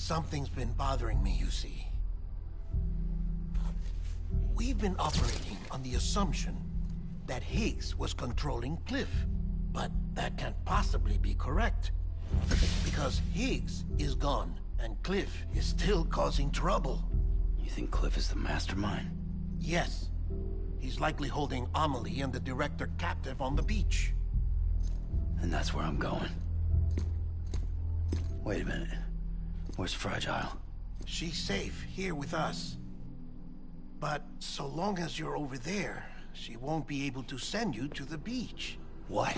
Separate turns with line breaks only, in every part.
Something's been bothering me, you see. We've been operating on the assumption that Higgs was controlling Cliff. But that can't possibly be correct. Because Higgs is gone, and Cliff is still causing trouble.
You think Cliff is the mastermind?
Yes. He's likely holding Amelie and the director captive on the beach.
And that's where I'm going. Wait a minute. Where's Fragile?
She's safe here with us. But so long as you're over there, she won't be able to send you to the beach.
What?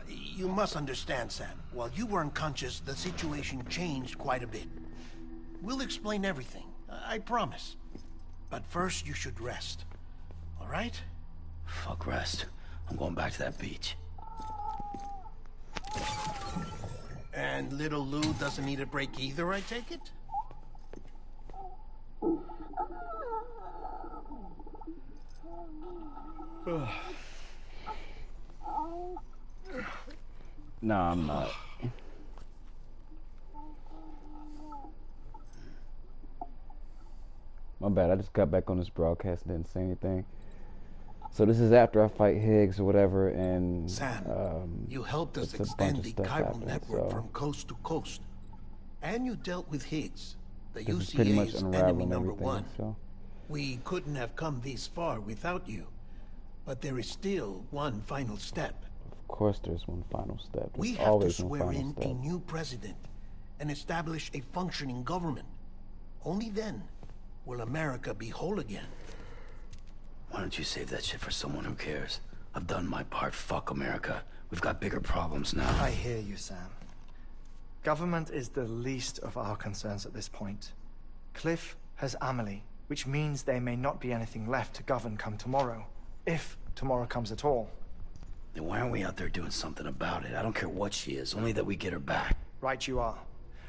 You must understand, Sam. While you were unconscious, the situation changed quite a bit. We'll explain everything, I promise. But first, you should rest. All right?
Fuck rest. I'm going back to that beach.
And little Lou doesn't need a break either, I take it?
No, I'm not. My bad, I just got back on this broadcast and didn't say anything. So this is after I fight Higgs or whatever, and
Sam, you helped us extend the chiral network from coast to coast. And you dealt with Higgs, the UCA's enemy number one.
So.
We couldn't have come this far without you. But there is still one final step.
Of course there's one final step. There's
we have
always
to swear in a new president and establish a functioning government. Only then will America be whole again.
Why don't you save that shit for someone who cares? I've done my part. Fuck America. We've got bigger problems now.
I hear you, Sam. Government is the least of our concerns at this point. Cliff has Amelie, which means there may not be anything left to govern come tomorrow. If tomorrow comes at all.
Then why aren't we out there doing something about it? I don't care what she is, only that we get her back.
Right you are.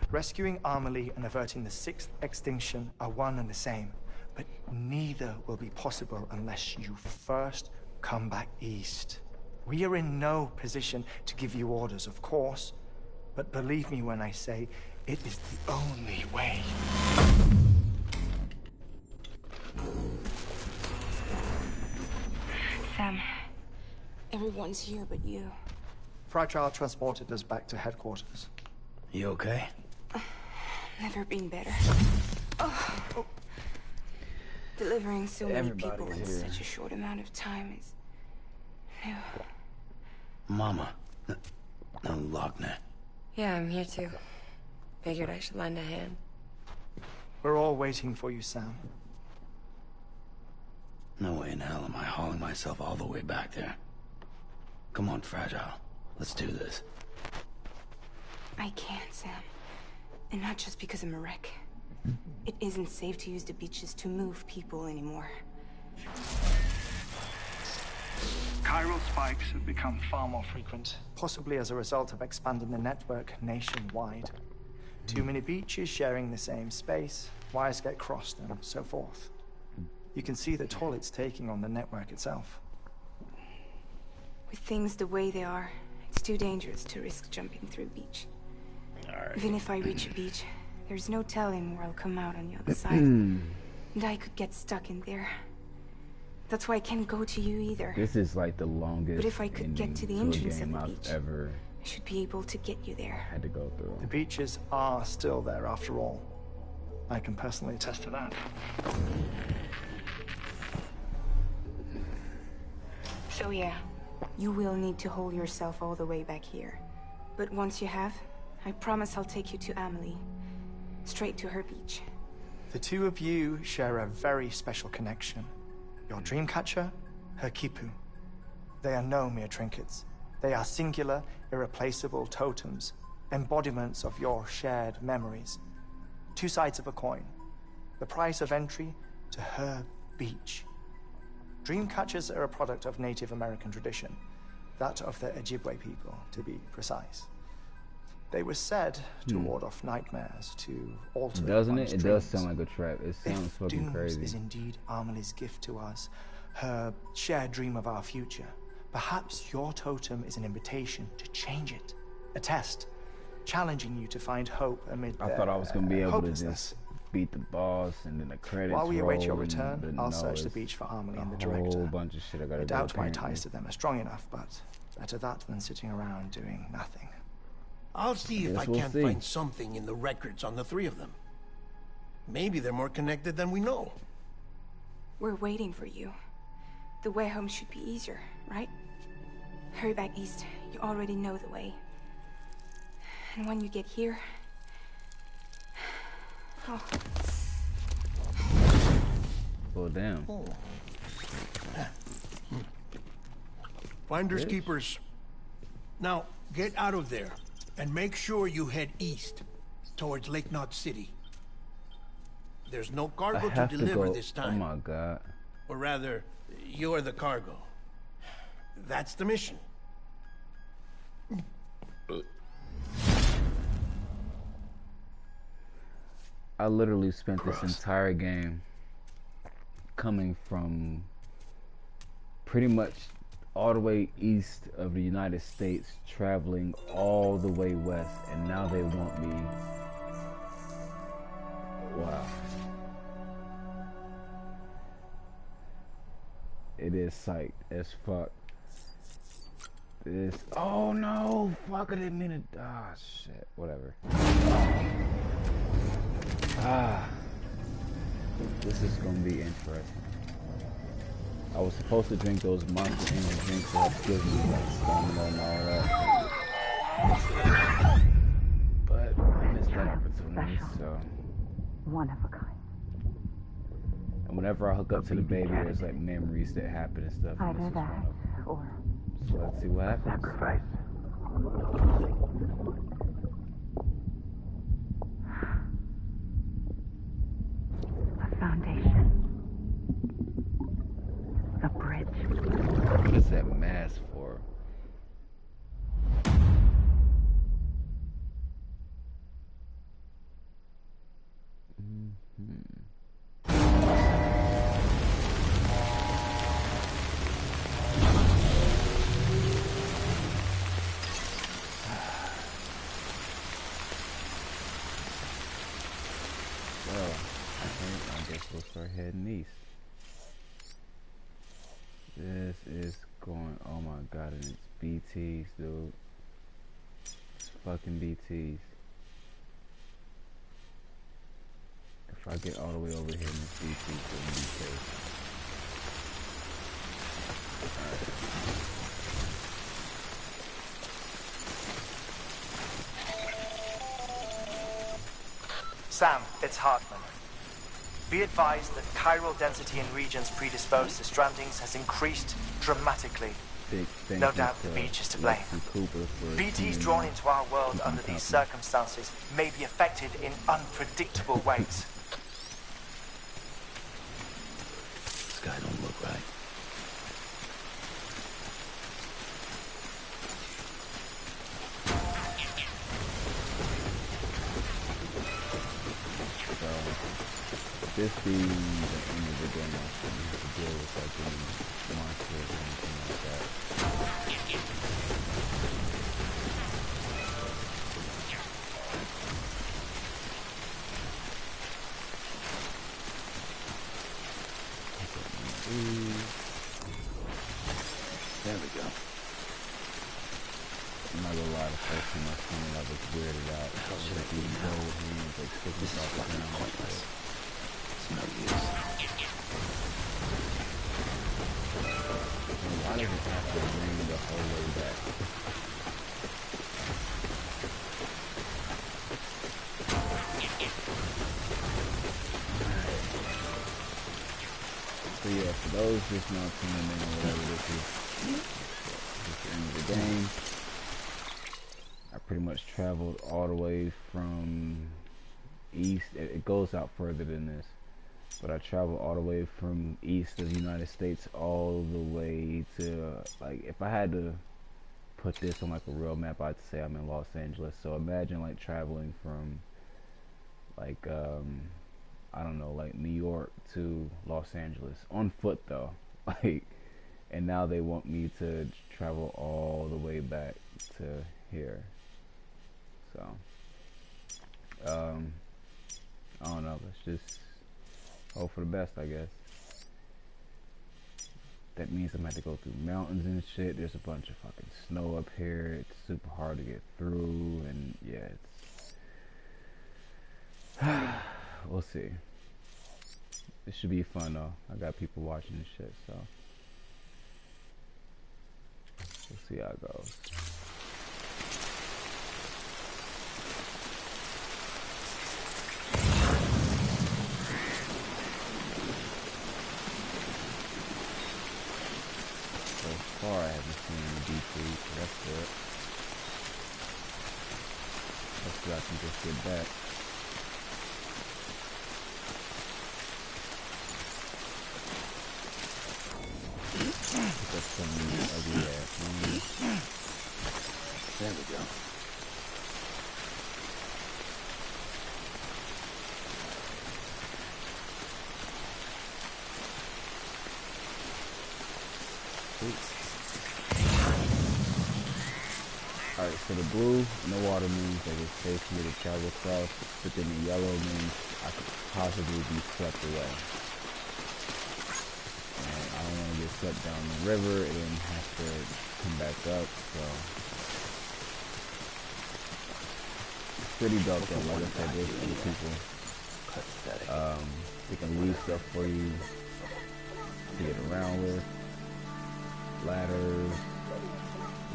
Rescuing Amelie and averting the 6th extinction are one and the same. But neither will be possible unless you first come back east. We are in no position to give you orders, of course. But believe me when I say, it is the only way.
Sam, everyone's here but you.
Fragile transported us back to headquarters.
You okay?
Never been better. Oh. Delivering so many people in such a short amount of time is new.
Mama. No, Lochner.
Yeah, I'm here too. Figured I should lend a hand.
We're all waiting for you, Sam.
No way in hell am I hauling myself all the way back there. Come on, Fragile. Let's do this.
I can't, Sam. And not just because I'm a wreck. It isn't safe to use the beaches to move people anymore.
Chiral spikes have become far more frequent.
Possibly as a result of expanding the network nationwide. Too many beaches sharing the same space, wires get crossed, and so forth. You can see the toll it's taking on the network itself.
With things the way they are, it's too dangerous to risk jumping through a beach. Even if I reach a beach, there's no telling where I'll come out on the other side. And I could get stuck in there. That's why I can't go to you either.
This is like the longest.
But if I could get to the entrance of the
I've
beach,
ever
I should be able to get you there.
had to go through.
The beaches are still there after all. I can personally attest to that.
So yeah, you will need to hold yourself all the way back here. But once you have, I promise I'll take you to Amelie. Straight to her beach.
The two of you share a very special connection. Your dreamcatcher, her Kipu. They are no mere trinkets. They are singular, irreplaceable totems, embodiments of your shared memories. Two sides of a coin. The price of entry to her beach. Dreamcatchers are a product of Native American tradition. That of the Ojibwe people, to be precise. They were said to ward off nightmares, to alter
Doesn't
one's
it? It
dreams.
does sound like a trap. It sounds
If
fucking
Dooms
crazy.
is indeed Amelie's gift to us, her shared dream of our future, perhaps your totem is an invitation to change it. A test. challenging you to find hope amid
I
their
thought I was gonna be able to
hopelessness.
just beat the boss and then the credits
While we await your
roll,
return,
but
I'll
no,
search the
it's
beach for Amelie and the
a whole
director.
bunch of shit I gotta
I
do,
doubt my
apparently.
ties to them are strong enough, but better that than sitting around doing nothing.
I'll see if
Guess
I
we'll
can't
see.
find something in the records on the three of them. Maybe they're more connected than we know.
We're waiting for you. The way home should be easier, right? Hurry back east. You already know the way. And when you get here... Oh,
Well, damn.
Finders
Yes.
keepers. Now, get out of there and make sure you head east towards Lake Knot City. There's no
I
cargo to
have to
deliver
go.
this
Oh
time.
my god.
Or rather, you're the cargo. That's the mission.
I literally spent
Gross.
this entire game coming from pretty much all the way east of the United States, traveling all the way west, and now they want me. Wow. It is psyched as fuck. This. Oh no! Fuck! I didn't mean to. Ah, shit. Whatever. Ah. This is gonna be interesting. I was supposed to drink those Monster Energy drinks that give me like stamina and all that. But I missed that opportunity, so.
One of a kind.
And whenever I hook up to the baby, there's like memories that happen and stuff. And
Either
this is
that
one of them.
or
So let's see what happens.
sacrifice. A foundation. A bridge.
What is that mask for? Well, I guess we'll start heading east. This is going, oh my god, and it's BTs, dude. It's fucking BTs. If I get all the way over here in this BT, it's gonna be safe.
Sam, it's Hartman. Be advised that chiral density in regions predisposed to strandings has increased dramatically.
Big thank
No
you
doubt the beach is to blame.
Lexi Cooper for
BTs
tuning
drawn
in.
into our world
Keeping
under these
company.
circumstances may be affected in unpredictable ways.
This guy don't look right.
So, this being the end of the game, I shouldn't have to deal with like any monsters or anything like that. There we go. I'm not gonna lie, the first time I seen it, I was weirded out.
hell should I
Like,
do
these
now?
old hands, like, sticking
This is
off the
fucking
ground.
pointless. It's no use.
And why does it have to bring the whole way back? So yeah, for those just now tuning in or whatever, this is the end of the game. I pretty much traveled all the way from east. It goes out further than this, but I traveled all the way from east of the United States all the way to like, if I had to put this on like a real map, I'd say I'm in Los Angeles. So imagine like traveling from like I don't know, like New York to Los Angeles on foot though. Like, and now they want me to travel all the way back to here. So, I don't know. Let's just hope for the best, I guess. That means I'm gonna have to go through mountains and shit. There's a bunch of fucking snow up here. It's super hard to get through, and yeah, it's we'll see. It should be fun though. I got people watching this shit, so we'll see how it goes. So far, I haven't seen any decrease. That's good. Hopefully, I can just get back. Pick up some of these ugly ass ones. There we go. Alright, so the blue in the water means that it's safe for me to travel across, but then the yellow means I could possibly be swept away. And I don't want to get swept down the river and then have to come back up, so it's pretty dope though. Like I said, there's other people they can leave stuff for you to get around with. Ladders,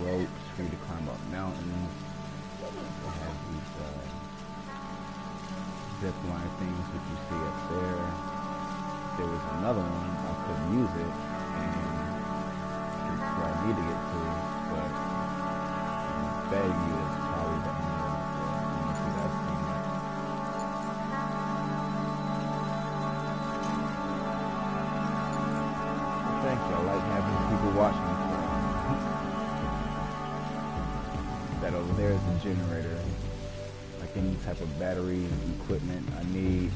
ropes for you to climb up mountains. They have these zip line things which you see up there. There was another one, I couldn't use it, and it's where I need to get to, but I'm begging you, it's probably the only one up there. I don't know if you guys seen that. Thank you, I like having people watching me. That over there is the generator. Like any type of battery equipment I need.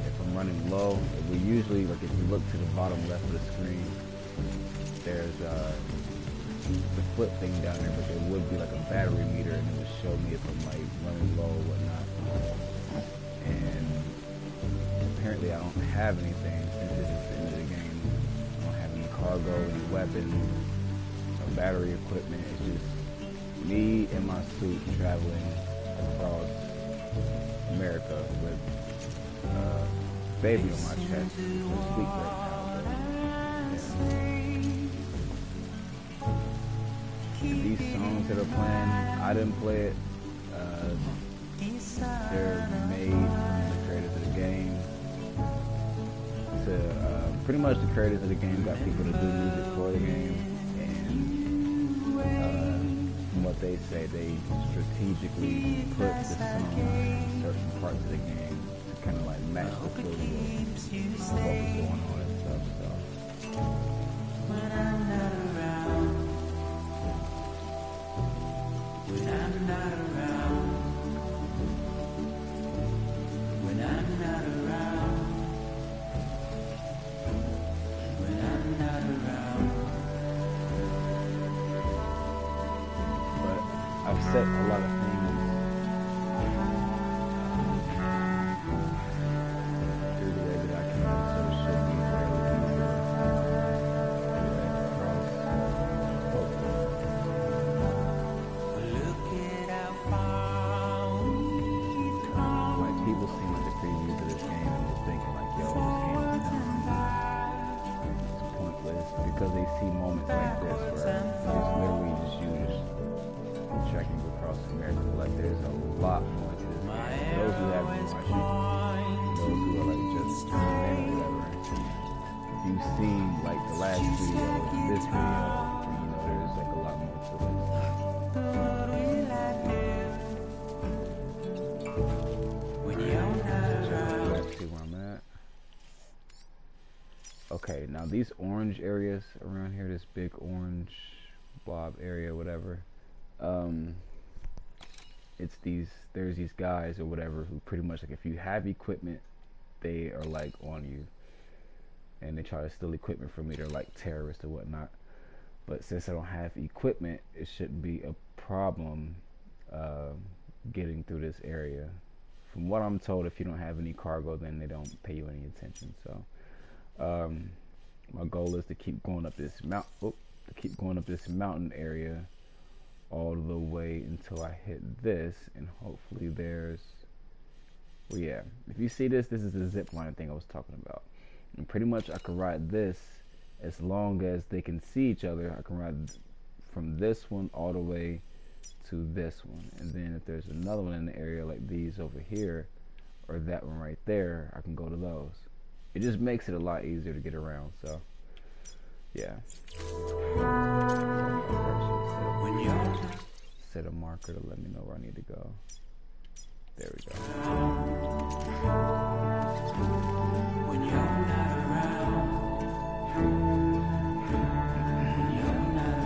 If I'm running low, we usually, like if you look to the bottom left of the screen, there's the flip thing down there, but there would be like a battery meter and it would show me if I'm like running low or whatnot. And apparently I don't have anything since it's the end of the game. I don't have any cargo, any weapons, no battery equipment. It's just me and my suit traveling across America with baby on my chest. It's sweet right now. Yeah. These songs that are playing, I didn't play it. They're made from the creators of the game. Pretty much the creators of the game got people to do music for the game, and from what they say, they strategically put the songs in certain parts of the game to kind of like match the flow of what was going on and stuff. So. When I'm not around, when I'm not around, when I'm not around. I've set a lot of things through the way that I can, so it should be fairly easy to cross both of them. Like people seem like the previews of this game and they're thinking like, yo, this game is dumb. It's pointless because they see moments like this where it's literally just used trekking across America. Like there's a lot more to this game. For those who haven't watched it, those who are like just tuning in or whatever, if you've seen like the last video, this video, you know there's like a lot more to it. Let's see where I'm at. Okay, now these orange areas around here, this big orange blob area, whatever. There's these guys or whatever who pretty much like if you have equipment, they are like on you and they try to steal equipment from me. They're like terrorists or whatnot. But since I don't have equipment, it shouldn't be a problem getting through this area. From what I'm told, if you don't have any cargo, then they don't pay you any attention. So my goal is to keep going up this mountain area all the way until I hit this, and hopefully there's, well, yeah, if you see this is the zip line thing I was talking about, and pretty much I can ride this as long as they can see each other. I can ride from this one all the way to this one, and then if there's another one in the area like these over here or that one right there, I can go to those. It just makes it a lot easier to get around. So yeah, set a marker to let me know where I need to go. There we go. When you're not around, when you're not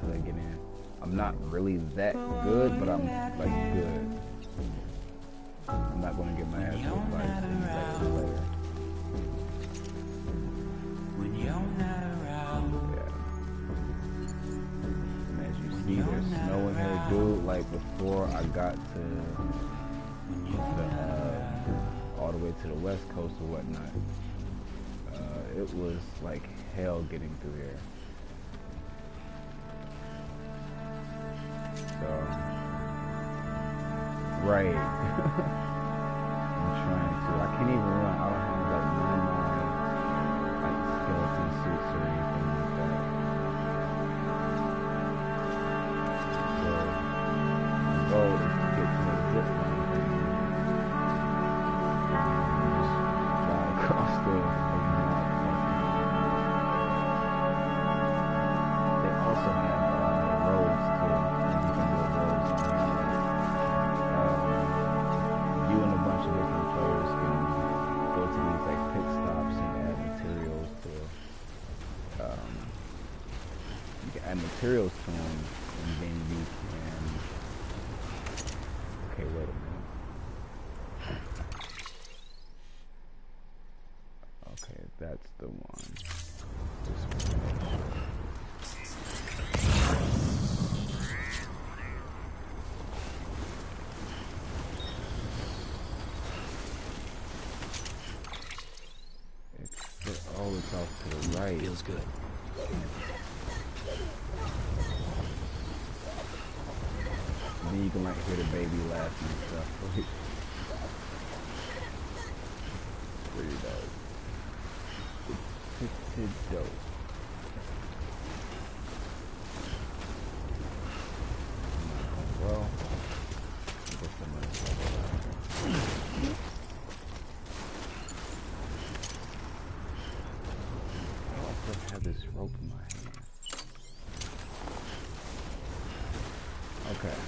so they get in. I'm not really that good, but I'm like good. I'm not going to get my ass whooped by any regular player. When you're not around. Yeah. And as you see, there's snow in here, dude. Like before I got to all the way to the west coast or whatnot, it was like hell getting through here. Right. I'm trying to. I can't even run. I don't have like none of my like skeleton suits or anything like that. So my goal is to get to a zip line thing. Just fly across the map. They also have roads too. You can do roads. You and a bunch of different players can go to these like pit stops and add materials to. You can add materials to them, and then you can. Okay, wait a minute. Okay, that's the one. This one. Oh, it's off to the right.
Feels good.
Then you can like hear the baby laughing and stuff. Pretty dope. Pretty dope. Well, I guess I'm gonna go around here. I have this rope in my hand. Okay.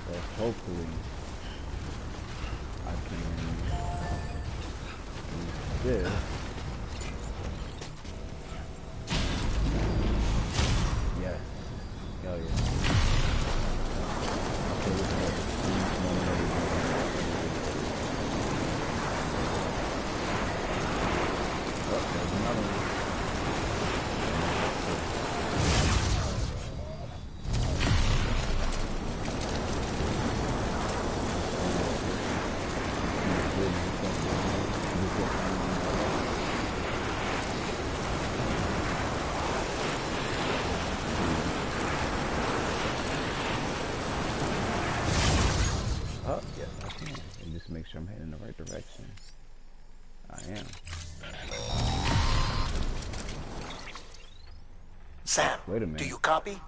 So hopefully I can use this. Yes. Hell yeah. Okay, we can have oh, there's another one. Oh, yes, I can. And just make sure I'm heading in the right direction. I am.
Sam,
Wait a minute.
do you copy?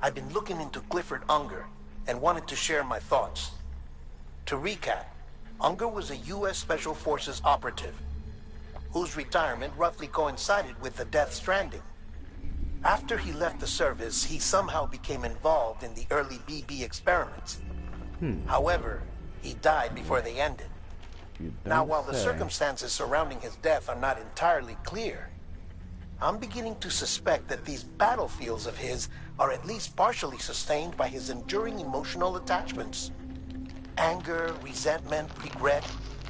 I've been looking into Clifford Unger and wanted to share my thoughts. To recap, Unger was a U.S. Special Forces operative, whose retirement roughly coincided with the Death Stranding. After he left the service, he somehow became involved in the early BB experiments. However, he died before they ended. Now, while the circumstances surrounding his death are not entirely clear, I'm beginning to suspect that these battlefields of his are at least partially sustained by his enduring emotional attachments. Anger, resentment, regret.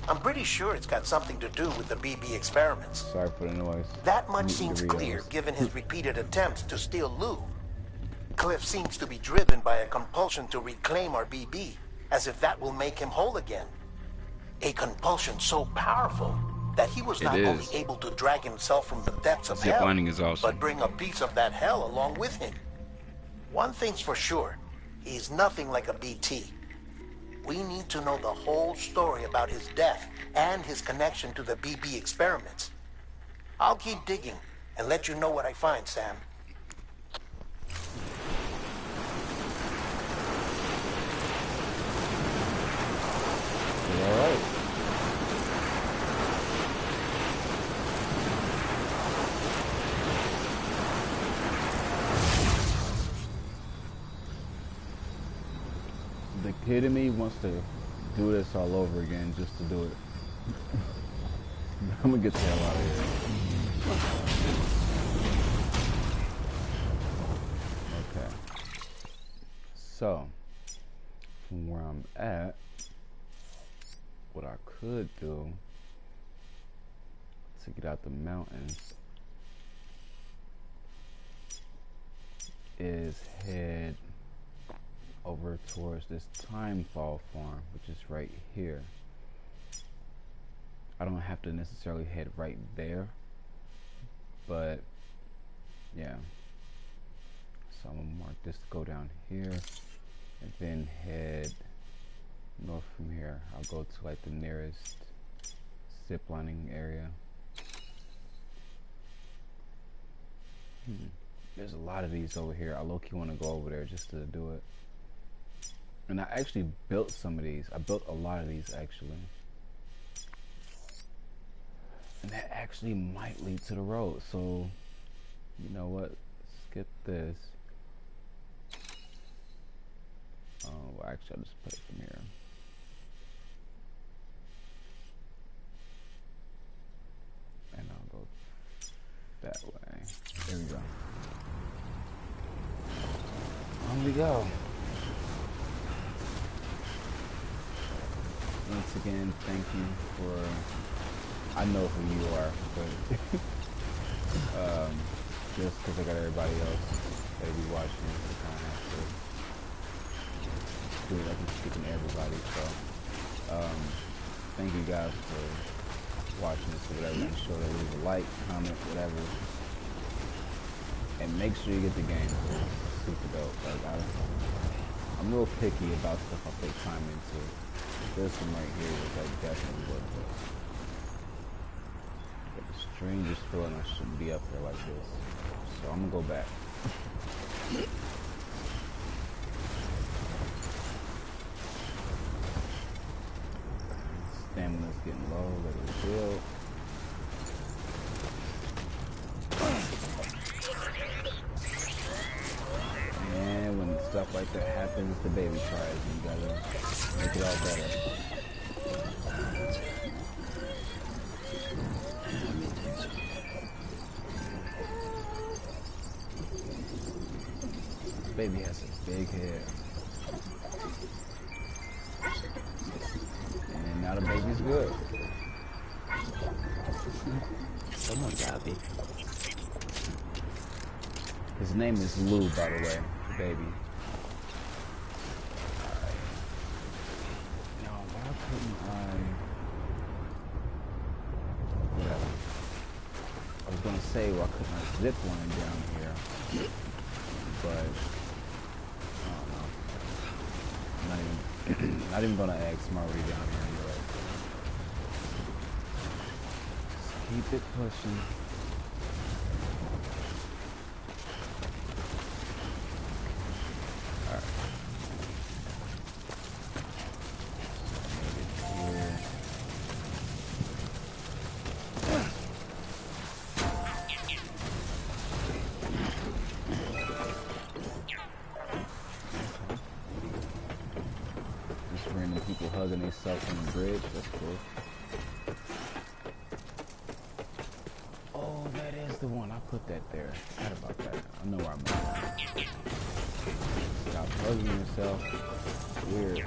I'm pretty sure it's got something to do with the BB experiments.
Sorry for the noise.
That much seems clear given his repeated attempts to steal Lou. Cliff seems to be driven by a compulsion to reclaim our BB, as if that will make him whole again. A compulsion so powerful that he was not only able to drag himself from the depths of hell, but bring a piece of that hell along with him. One thing's for sure, he's nothing like a BT. We need to know the whole story about his death and his connection to the BB experiments. I'll keep digging and let you know what I find, Sam.
All right. The kid in me wants to do this all over again just to do it. I'm gonna get the hell out of here. Okay. So, from where I'm at, what I could do to get out the mountains is head over towards this Timefall farm, which is right here. I don't have to necessarily head right there, but yeah. So I'm gonna mark this to go down here and then head north from here. I'll go to like the nearest ziplining area. There's a lot of these over here. I low-key want to go over there just to do it. And I actually built some of these. I built a lot of these actually. And that actually might lead to the road. So, you know what? Skip this. Well, actually, I'll just put it from here. And I'll go that way. There we go. On we go. Once again, thank you for, I know who you are, but just because I got everybody else that be watching, I kind of have to do it like I'm speaking to everybody. So, thank you guys for watching this or whatever. Make sure to leave a like, comment, whatever, and make sure you get the game. It's super dope. Like I'm real picky about stuff I put time into. This one right here is like definitely worth it. But the strangest feeling I shouldn't be up here like this. So I'm gonna go back. Stamina's getting low, let it build. And when stuff like that happens, the baby cries. You gotta make it all better. Baby has a big head. And now the baby's good.
Someone got me.
His name is Lou, by the way, the baby. Alright. Now, why couldn't I... Whatever. I was gonna say, why couldn't I zip line down here? But, I don't know. Not even gonna ask Marty down here anyway. Just keep it pushing. Alright. Made it here. himself on the bridge. That's cool. Oh, that is the one. I put that there. Forgot about that. I know where I'm at. Stop bugging yourself. Weird.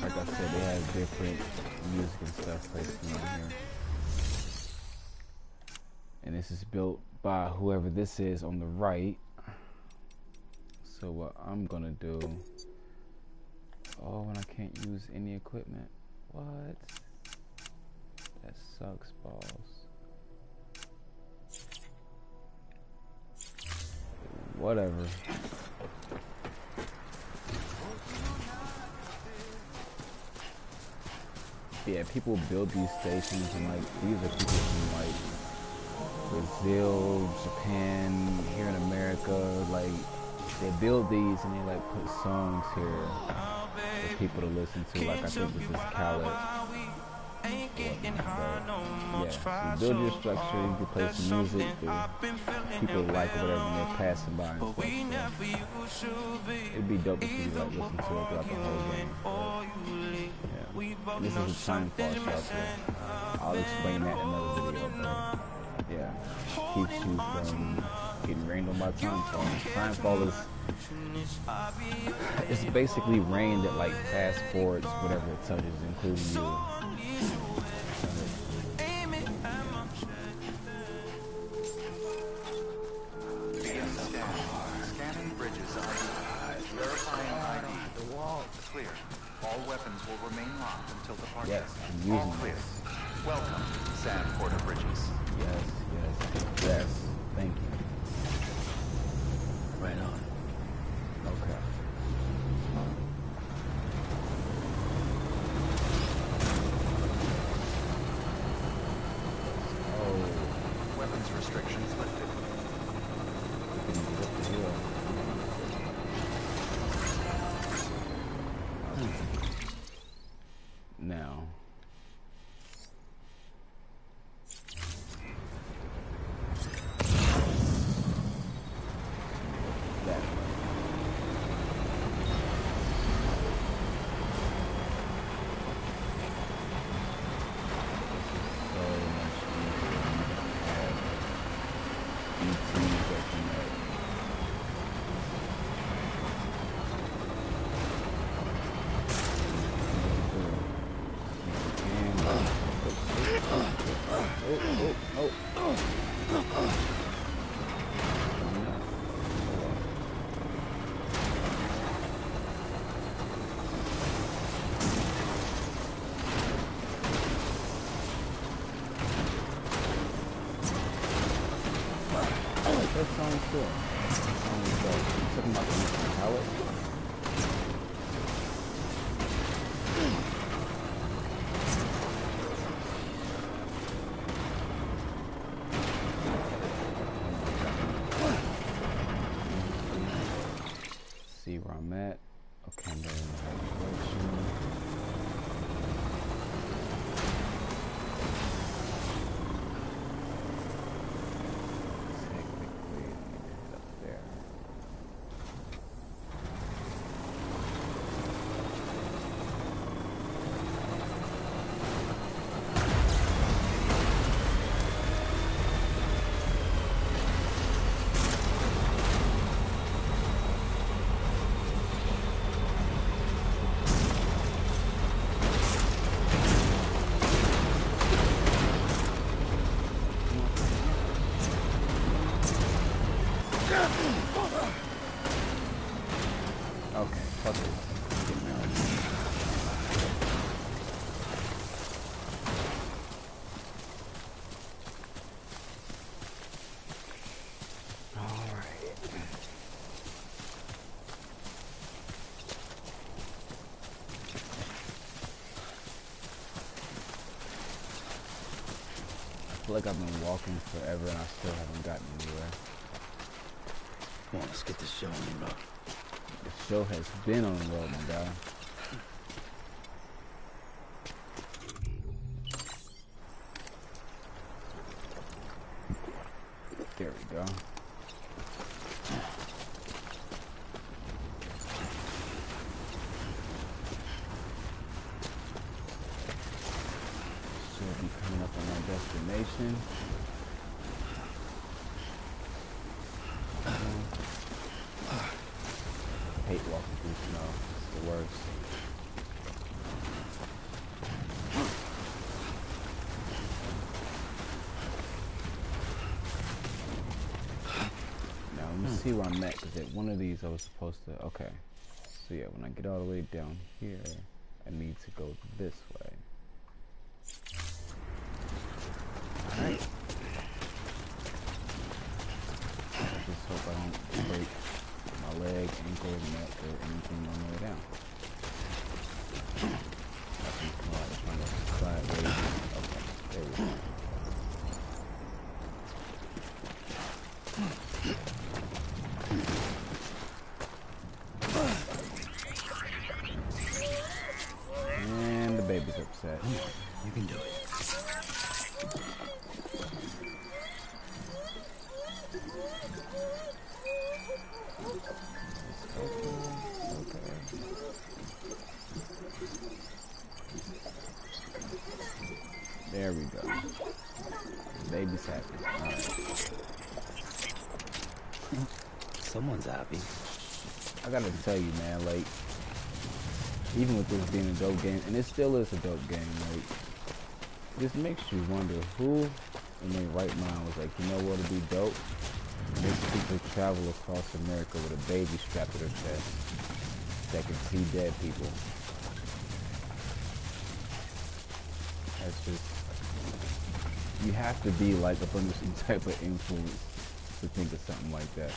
Like I said, they have different music and stuff placed in here. And this is built by whoever this is on the right. So what I'm gonna do... Oh, and I can't use any equipment. What? That sucks balls. Whatever. Yeah, people build these stations, and like these are people from like Brazil, Japan, here in America. Like they build these and they like put songs here for people to listen to. Like I think this is Khaled. Yeah, so you build your structure, you can play some music that people like or whatever when they're passing by and stuff. So it'd be dope if you like listen to it throughout the whole game. But, yeah, this is a time fall shelter. I'll explain that in another video. But yeah, keeps you from getting rained on by time fall. Time fall is it's basically rain that like fast forwards whatever it touches, including you.
Scanning bridges ID. Verifying ID. The wall. Clear. All weapons will remain locked until departure.
Yes, I'm using
all clear.
this.
Welcome, Sand Porter Bridges.
Yes, yes, yes. Thank you.
Right on.
Okay. Oh,
Weapons restrictions lifted.
we can get up the hill. Now. That way. So much easier to have ETs that connect. That sounds good. That sounds good. Talking about the palette. See where I'm at. Okay, I'm going in the right direction. Technically, I need to head up there. Okay, fuck this. Get me out. Alright. I feel like I've been walking forever and I still haven't gotten anywhere.
Come on, let's get this show on the road.
The show has been on the road, my guy. go. Should be coming up on our destination. I hate walking through snow. It's the worst. Now let me see where I'm at, because at one of these I was supposed to... Okay. So yeah, when I get all the way down here, I need to go this way. Alright. I just hope I don't break my leg, ankle, neck, or anything on the way down. I think I'm trying to sideways. Okay, there we go. And the baby's upset.
You can do it.
There we go. The baby's happy. Alright.
Someone's happy.
I gotta tell you, man, like, even with this being a dope game, and it still is a dope game, like, this makes you wonder who in their right mind was like, you know what would be dope? Makes people travel across America with a baby strapped to their chest that can see dead people. That's just, you have to be like up under some type of influence to think of something like that.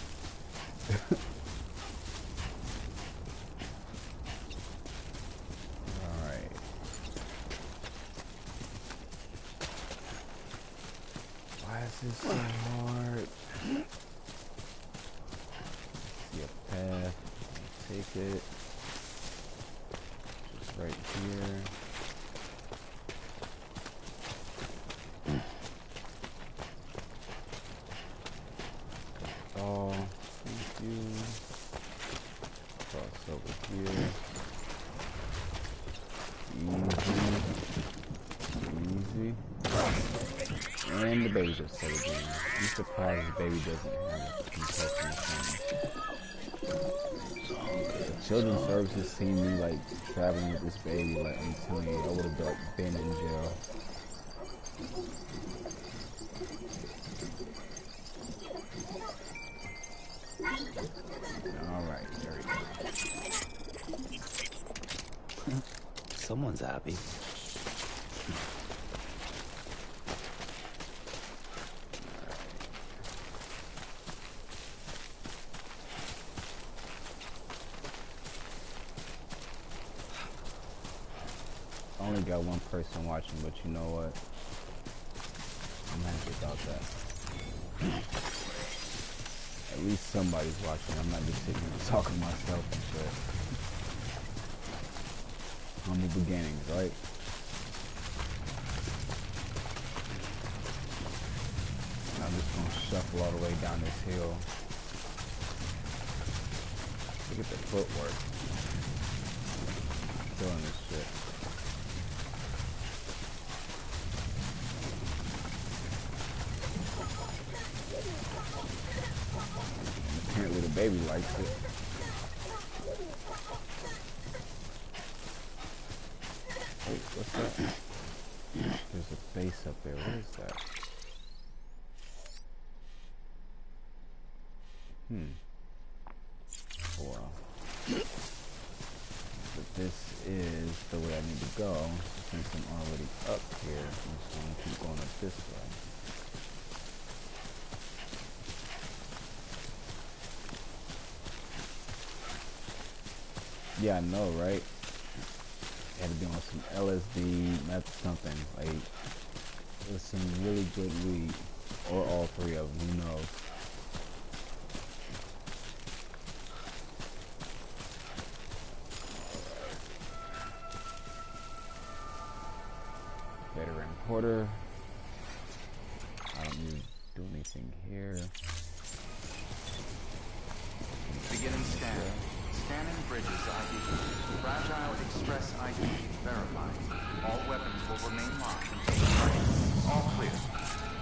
Alright. Why is this so hard? See a path. Take it. Just right here. Oh, thank you. Cross over here. Easy. And the baby's upset again. I'm surprised the baby doesn't have a concussion or something. The children's services seen me like traveling with this baby, like I'm telling you, I would have like been in jail. Alright, there we go.
Someone's happy.
I only got one person watching, but you know what? I'm happy about that. At least somebody's watching. I'm not just sitting here talking to myself and shit. Humble beginnings, right? And I'm just gonna shuffle all the way down this hill. Look at the footwork. Doing this shit. Apparently the baby likes it. Wait, what's that? There's a base up there. What is that? Oh, well. But this is the way I need to go. So since I'm already up here, I'm just going to keep going up this way. Yeah, I know, right? Had to be on some LSD, meth, something. Like, it was some really good weed. Or all three of them, who knows? Veteran Porter. I don't need to do anything here.
Beginning scan. Scanning bridges ID. Fragile Express ID verified. All weapons will remain locked until the party. All clear.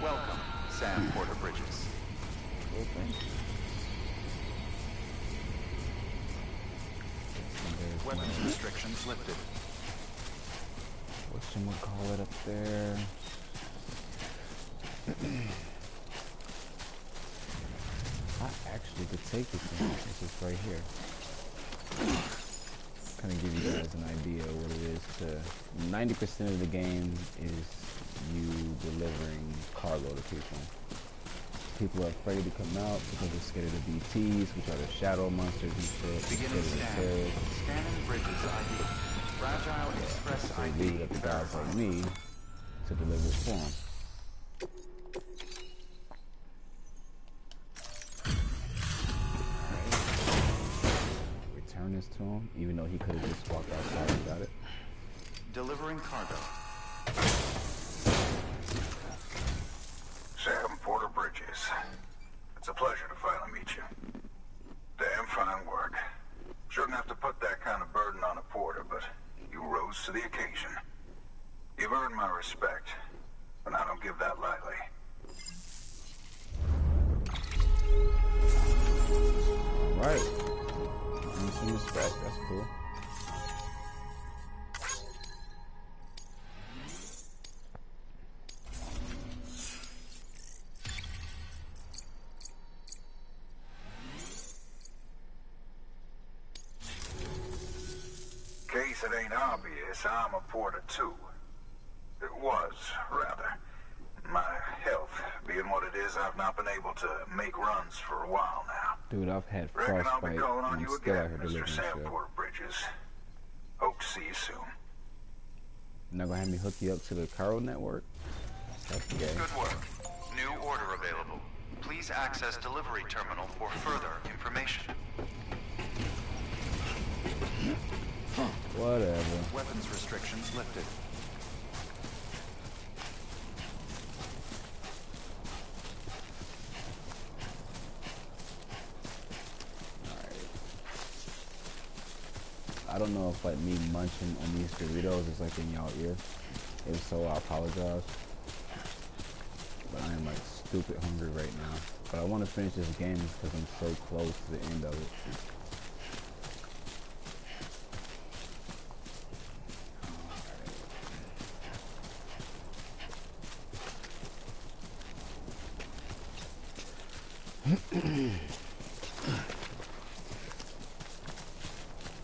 Welcome, Sam Porter Bridges. Weapons restrictions lifted.
Whatchamacallit up there? I actually could take this thing. This is right here. Kind of give you guys an idea of what it is to... 90% of the game is you delivering cargo to people. People are afraid to come out because they're scared of the BTs, which are the shadow monsters and shit.
Beginning scan. Scanning bridges ID. Fragile Express
So
ID.
they leave it up to guys like me to deliver it for them. Return this to him, even though he could have just walked outside and got it.
Delivering cargo.
Sam Porter Bridges. It's a pleasure to finally meet you. Damn fine work. Shouldn't have to put that kind of burden on a porter, but you rose to the occasion. You've earned my respect, and I don't give that lightly.
Alright. Earn some respect, that's cool.
Case it ain't obvious, I'm a porter too. It was, rather. My health being what it is, I've not been able to make runs for a while now.
Dude, I've had
Reckon I'll be
frostbite
calling on
and
you
I'm still out
again,
here
Mr.
delivering
Sam
shit.
Porter Bridges. Hope to see you soon.
You're not gonna have me hook you up to the Carol network? That's gay.
Good work. New order available. Please access delivery terminal for further information.
Whatever.
Weapons restrictions lifted.
I don't know if like me munching on these Doritos is like in y'all ear. If so, I apologize. But I am like stupid hungry right now. But I want to finish this game because I'm so close to the end of it.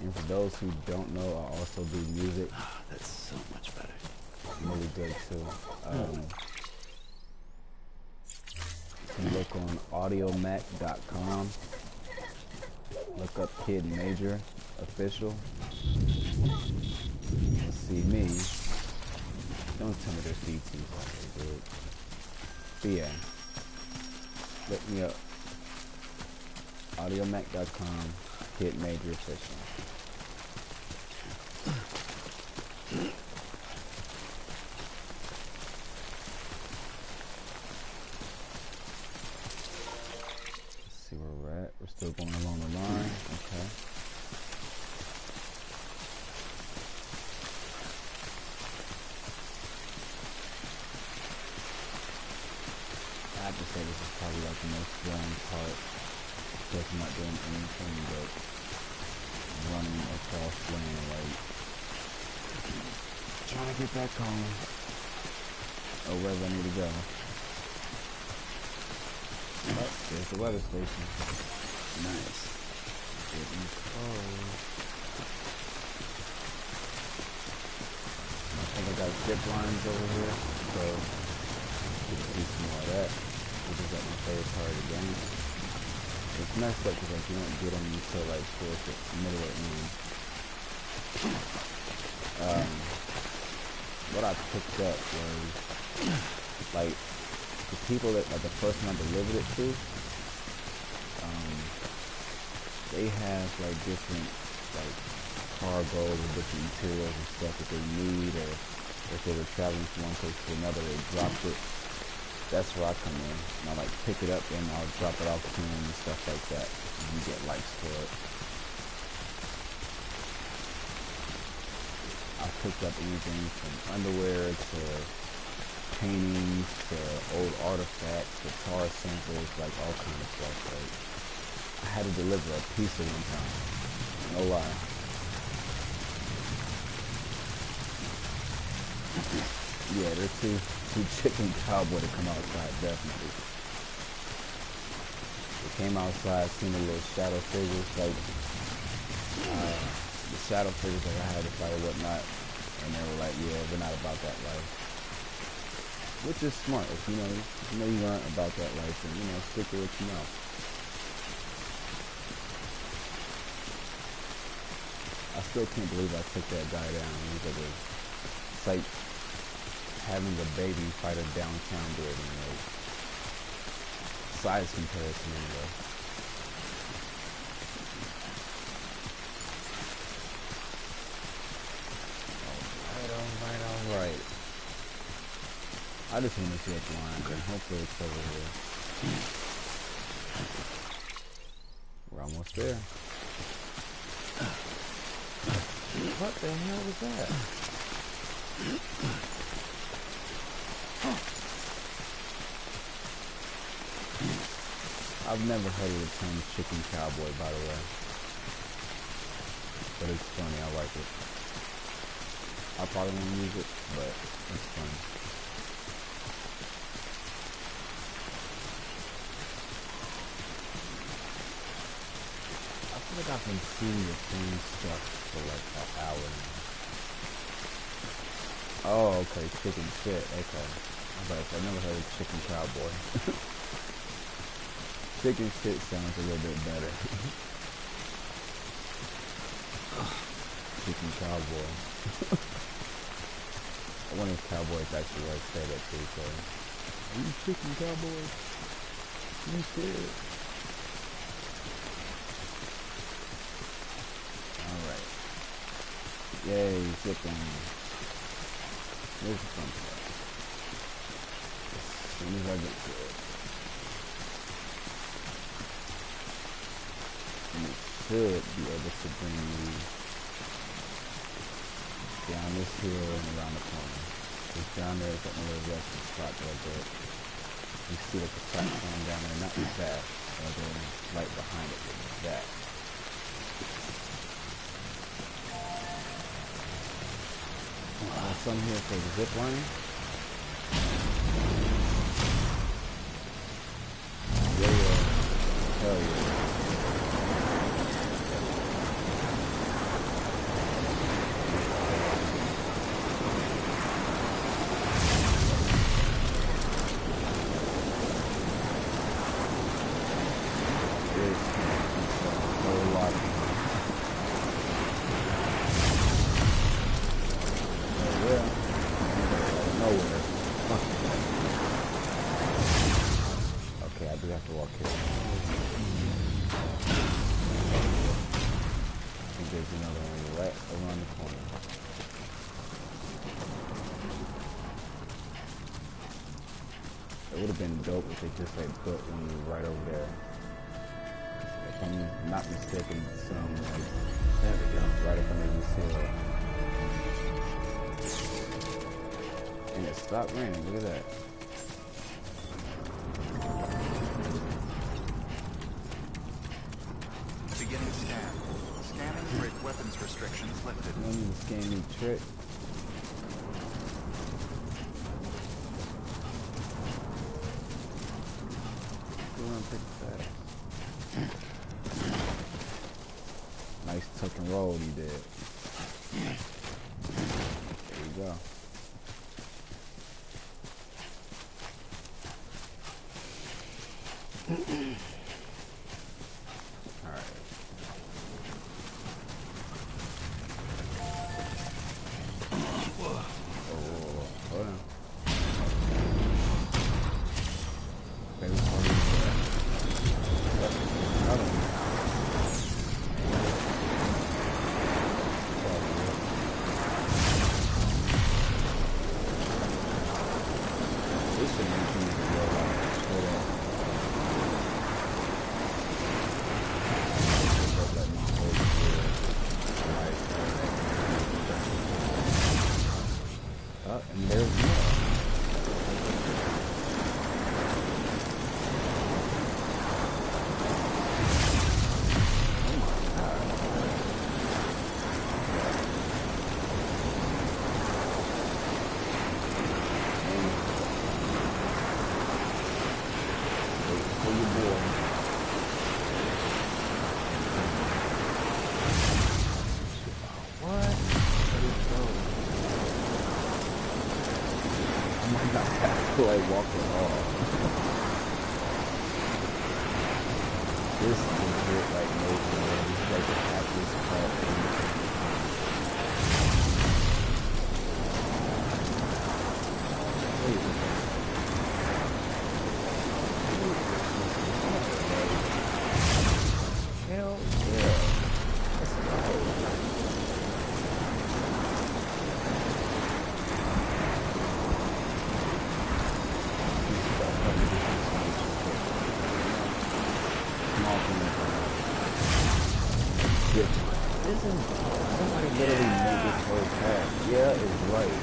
And for those who don't know, I also do music.
That's so much better.
I'm really good too. You can look on audiomac.com. Look up Kid Major Official. You'll see me. Don't tell me there's DTs, dude. But yeah, look me up. Audiomac.com, Kid Major Official. Let's see where we're at. We're still going along the line. Okay. I have to say this is probably like the most boring part. Because I'm not doing anything but running across land, like trying to get back home or wherever I need to go. Oh, there's the weather station.
Nice.
Getting close. I think I got zip lines over here, so get to do some more of that, which is like my favorite part of the game. It's messed up because like you don't get them until like towards the middle of the end. What I picked up was like the people that like the person I delivered it to, they have like different like cargoes or different materials and stuff that they need, or if they were traveling from one place to another, they dropped it. that's where I come in. And I like pick it up and I'll drop it off to him and stuff like that. And you get likes for it. I've picked up anything from underwear to paintings to old artifacts, guitar samples, like all kind of stuff. Like, I had to deliver a piece at one time. No lie. Yeah, there's two chicken cowboy to come outside, definitely. They came outside, seen the little shadow figures, like the shadow figures that I had to fight or whatnot, and they were like, yeah, we're not about that life. Which is smart. If you know you aren't about that life, then stick to what you know. I still can't believe I took that guy down. It's like having a baby fight a downtown building, like size comparison anyway. Alright. I just want to see what's lying. Okay. Hopefully it's over here. We're almost there. What the hell was that? I've never heard of the term chicken cowboy, by the way. But it's funny, I like it. I probably won't use it, but it's funny. I feel like I've been seeing the same stuff for like an hour now. Oh, okay, chicken shit, okay. I was like, I've never heard of chicken cowboy. Chicken shit sounds a little bit better. Chicken cowboy. I wonder if cowboys actually like say that to each other. Are you chicken cowboy? You scared? Alright. Yay, zipping. Here's the fun part. As soon as I get to it. And it should be able to bring me down this hill and around the corner. Because down there is that little resting spot that I did. You see like the platform down there, not that, but then right behind it is that. Some here for the zip line. Yeah. Hell yeah. It would have been dope if they just like put one right over there. If I'm not mistaken, some like there we go, right up under this hill. And it stopped raining, look at that.
Beginning scan. Scanning break weapons restrictions lifted.
I need to scan new trick. Nice tuck and roll he did. There you go. Alright. Oh, hold on. And there's more. Like walking off. This is legit like nature, man. This is like the happiest part of hell yeah. That's right. Somebody literally made this whole path. Yeah, it's right.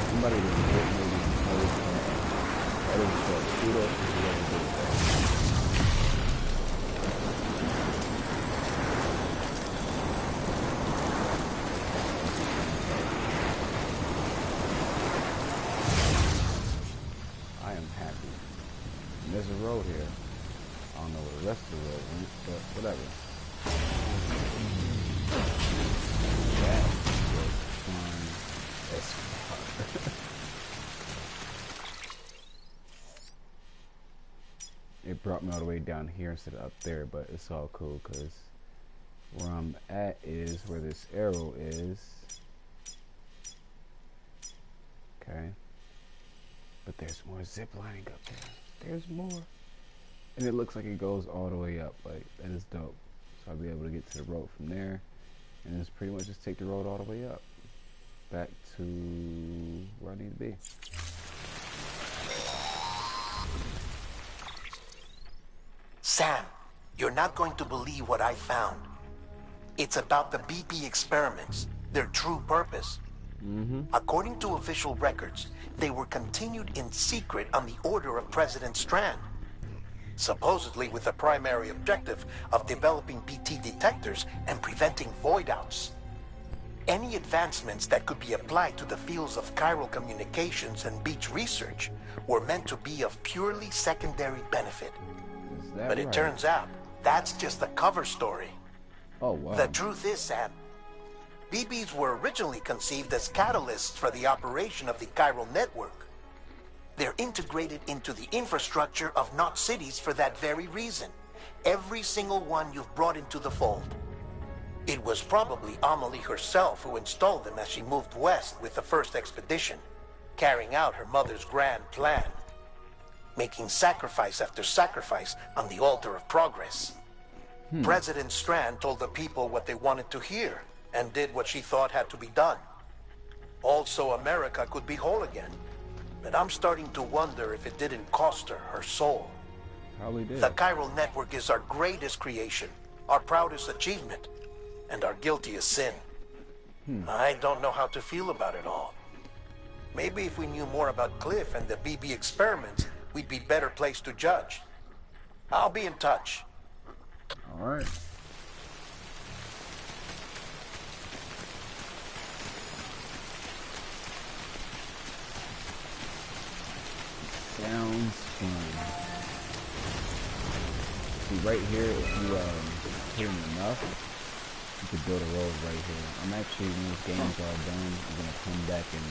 Somebody legit made this whole path. That is what kudos to whoever did that. I am happy. And there's a road here. I don't know where the rest of the road went, but whatever. That was fun as fuck. It brought me all the way down here instead of up there, but it's all cool because where I'm at is where this arrow is. Okay. But there's more zip lining up there. There's more. And it looks like it goes all the way up. Like, that is dope. So I'll be able to get to the road from there. And it's pretty much just take the road all the way up. Back to where I need to be.
Sam, you're not going to believe what I found. It's about the BP experiments, their true purpose. According to official records, they were continued in secret on the order of President Strand. Supposedly with the primary objective of developing BT detectors and preventing void-outs. Any advancements that could be applied to the fields of chiral communications and beach research were meant to be of purely secondary benefit. But it turns out, that's just the cover story.
Oh, wow.
The truth is, Sam, BBs were originally conceived as catalysts for the operation of the chiral network. They're integrated into the infrastructure of Knot cities for that very reason. Every single one you've brought into the fold. It was probably Amelie herself who installed them as she moved west with the first expedition, carrying out her mother's grand plan, making sacrifice after sacrifice on the altar of progress. President Strand told the people what they wanted to hear, and did what she thought had to be done. Also, America could be whole again. But I'm starting to wonder if it didn't cost her soul.
Probably did.
The chiral network is our greatest creation, our proudest achievement, and our guiltiest sin. I don't know how to feel about it all. Maybe if we knew more about Cliff and the BB experiments, we'd be better placed to judge. I'll be in touch.
All right. Sounds fun. See, right here, if you hit enough, you could build a road right here. I'm actually, when this game's all done, I'm gonna come back and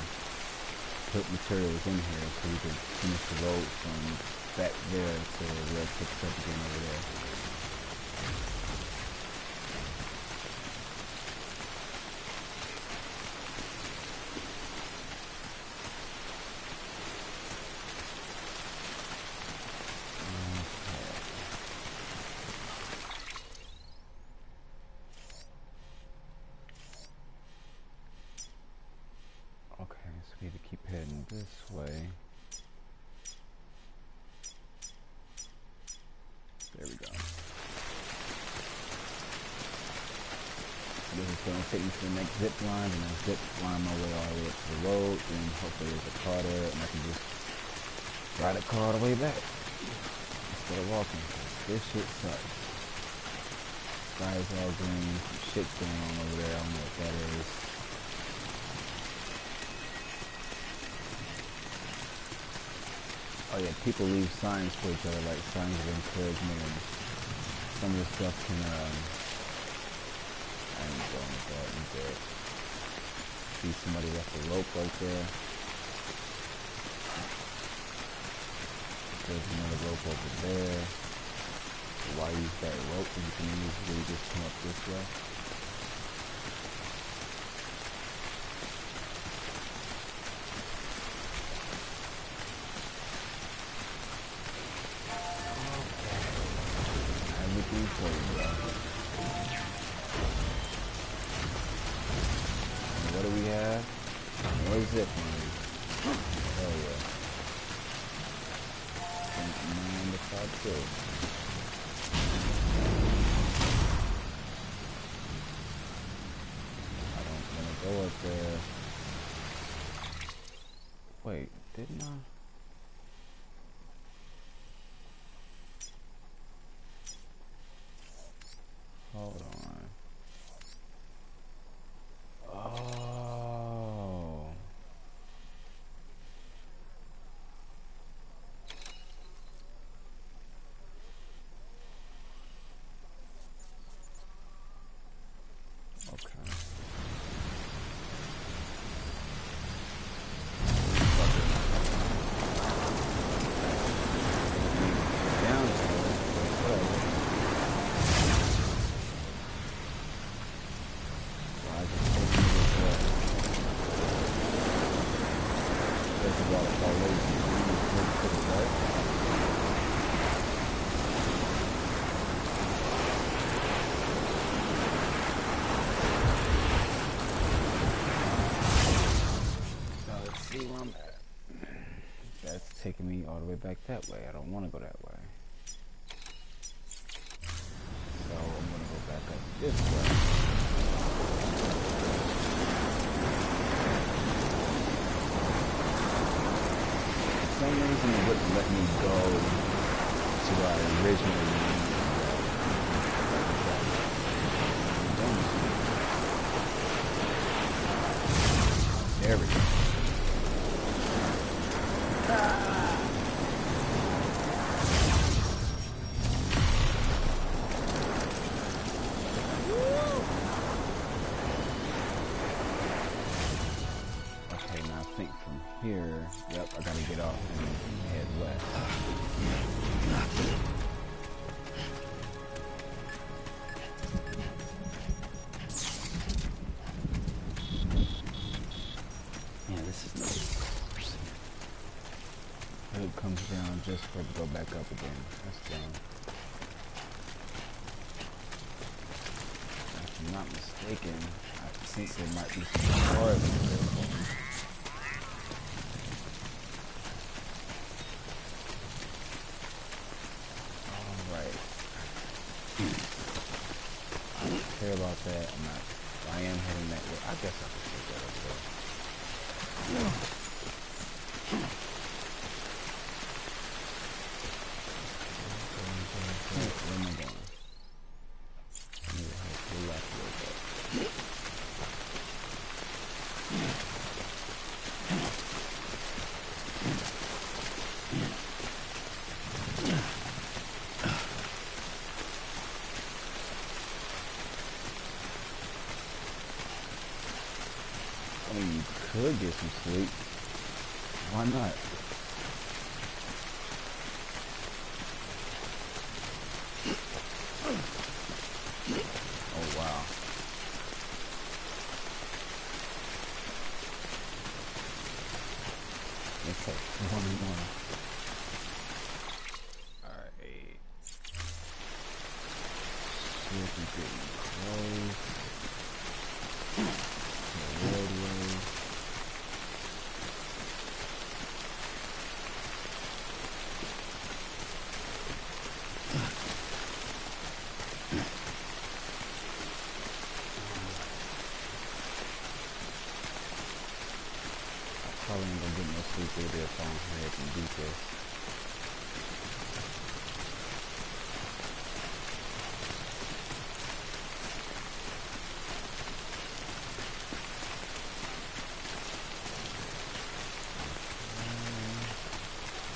put materials in here so we can finish the road from back there to where it picks up again over there. Okay, so we need to keep heading this way. take me to the next zip line, and I zip line my way all the way up to the road, and hopefully there's a car there, and I can just ride a car all the way back instead of walking. This shit sucks. Sky is all green. Some shit's going on over there. I don't know what that is. Oh yeah, people leave signs for each other, like signs of encouragement, and some of the stuff can, I ain't going with that. I'm good. See somebody left a rope right there. There's another rope over there. So why use that rope when you can easily just come up this way? Everything for you, bro. And what do we have? More zip line. Hell yeah. And the top too. I don't want to go up there. Wait, didn't I? Hold on. Oh. Okay. Down to it. Whatever. So I just take me this way. There's a lot of fall lazy. To the right. See where I'm at. That's taking me all the way back that way. I don't want to go that way. So I'm going to go back up this way. For some reason it wouldn't let me go to where I originally wanted to go. There we go. Okay, now I think from here, yep, I gotta get off and head west. Yeah, this is no. It comes down just for it to go back up again. That's dumb. If I'm not mistaken, I think there might be some cars in here. Alright. I don't care about that. I am heading that way. I guess I can take that up there. Where am I going? I need to head to the left a little bit. I mean, you could get some sleep. Why not? Oh, wow. Okay, one and one. Alright. Should be getting close to the roadway. this.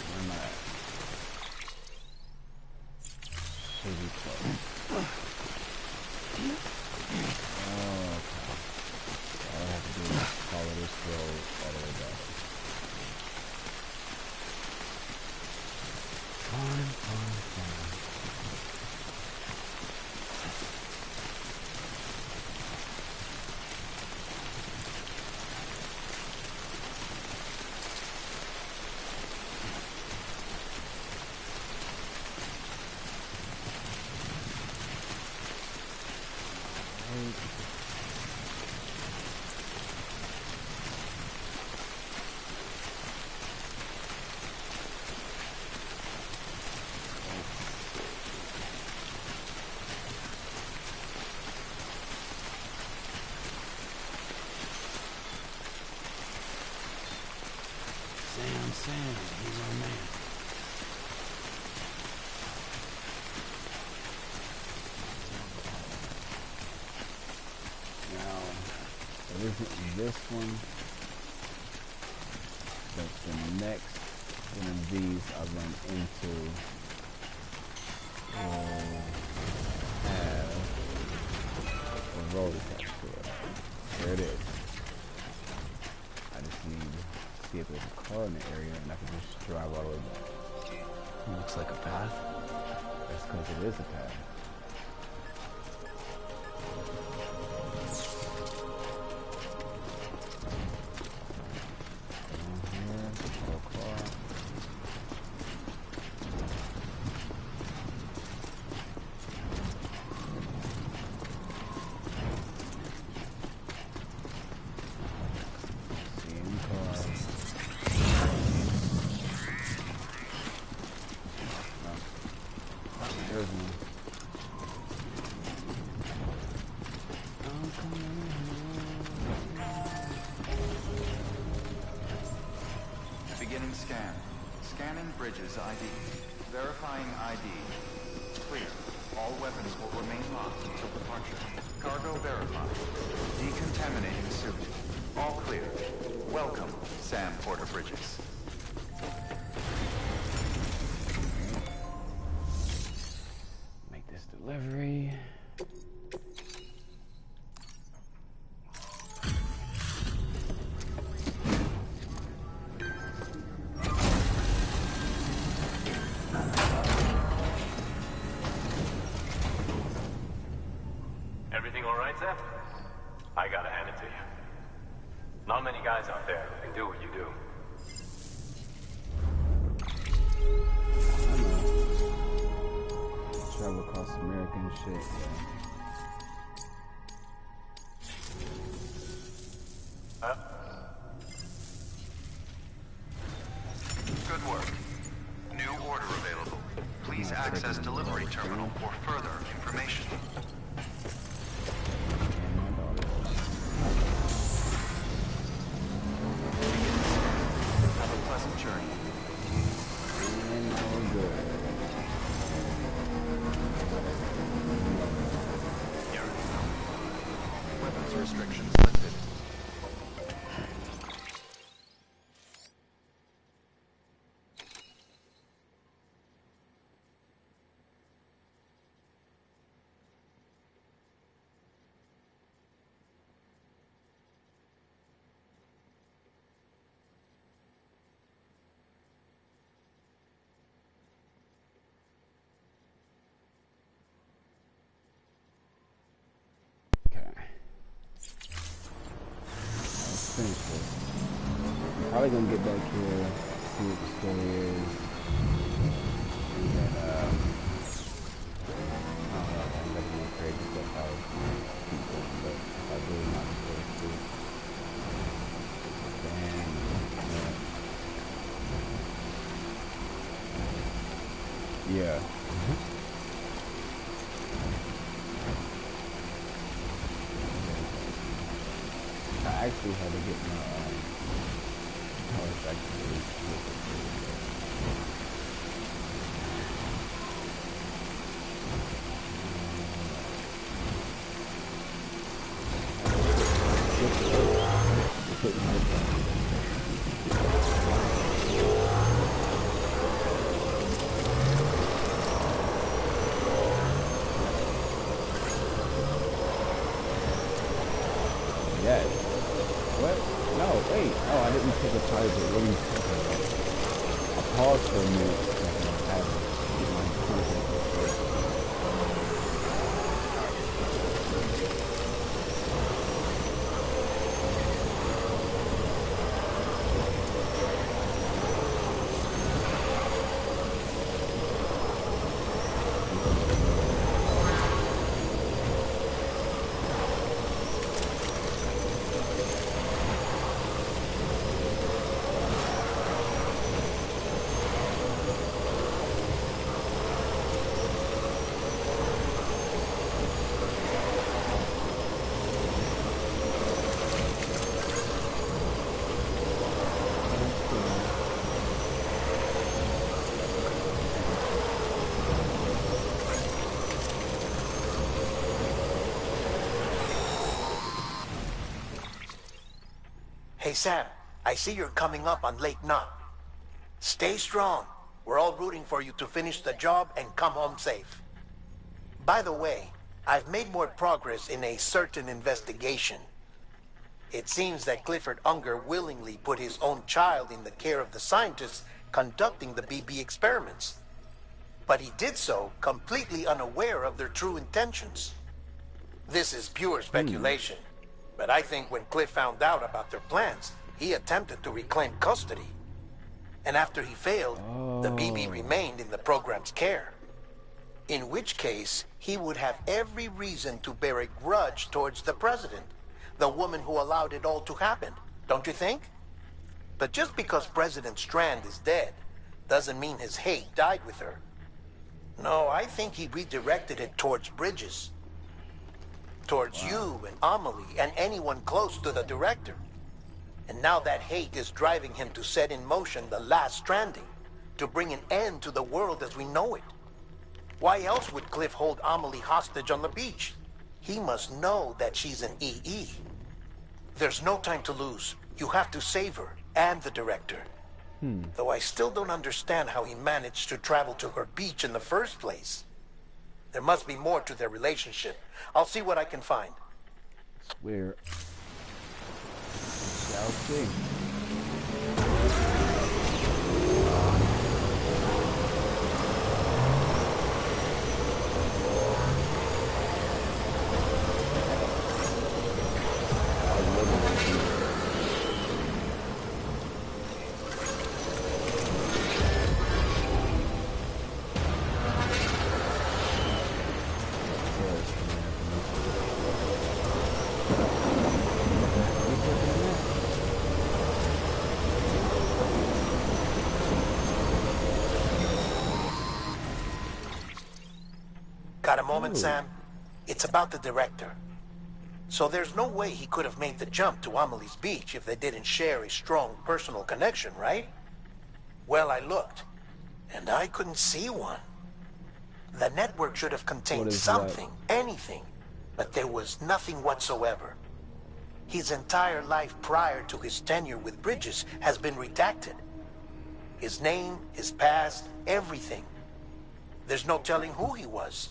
Where am I at? Heavy close. Oh, okay. All I have to do is follow this road all the way back. Fine. Sam, he's our man. Now, it isn't this one, but the next one of these I run into will have a road attached to it. There it is. I just need to see if there's a car in the area and I can just drive all the way back.
It looks like a path.
That's because it is a path.
Beginning scan. Scanning bridges ID. Verifying ID. Clear. All weapons will remain locked until departure. Cargo verified. Decontaminating suit. All clear. Welcome, Sam Porter Bridges.
Make this delivery.
Everything all right, Sam? I gotta hand it to you. Not many guys out there who can do what you do.
Travel across America and shit,
Good work. New order available. Please access delivery terminal for further information. Have a pleasant journey. Weapons restrictions lifted.
Finish this. I'm probably gonna get back here, see what the story is, and then I don't know if I'm gonna do crazy stuff. I'll keep going, but if I do, not supposed to. Yeah. I actually had to get my power back to Why is it really I paused for a minute and I had
Hey, Sam, I see you're coming up on Lake Knot. Stay strong. We're all rooting for you to finish the job and come home safe. By the way, I've made more progress in a certain investigation. It seems that Clifford Unger willingly put his own child in the care of the scientists conducting the BB experiments. But he did so completely unaware of their true intentions. This is pure speculation. But I think when Cliff found out about their plans, he attempted to reclaim custody. And after he failed, the BB remained in the program's care. In which case, he would have every reason to bear a grudge towards the president, the woman who allowed it all to happen, don't you think? But just because President Strand is dead, doesn't mean his hate died with her. No, I think he redirected it towards Bridges. Towards you and Amelie and anyone close to the director. And now that hate is driving him to set in motion the last Stranding, to bring an end to the world as we know it. Why else would Cliff hold Amelie hostage on the beach? He must know that she's an EE. There's no time to lose. You have to save her and the director. Though I still don't understand how he managed to travel to her beach in the first place. There must be more to their relationship. I'll see what I can find.
Weird. Shall see.
Got a moment, Sam? It's about the director. So there's no way he could have made the jump to Amelie's beach if they didn't share a strong personal connection, right? Well, I looked, and I couldn't see one. The network should have contained something, anything, but there was nothing whatsoever. His entire life prior to his tenure with Bridges has been redacted. His name, his past, everything. There's no telling who he was.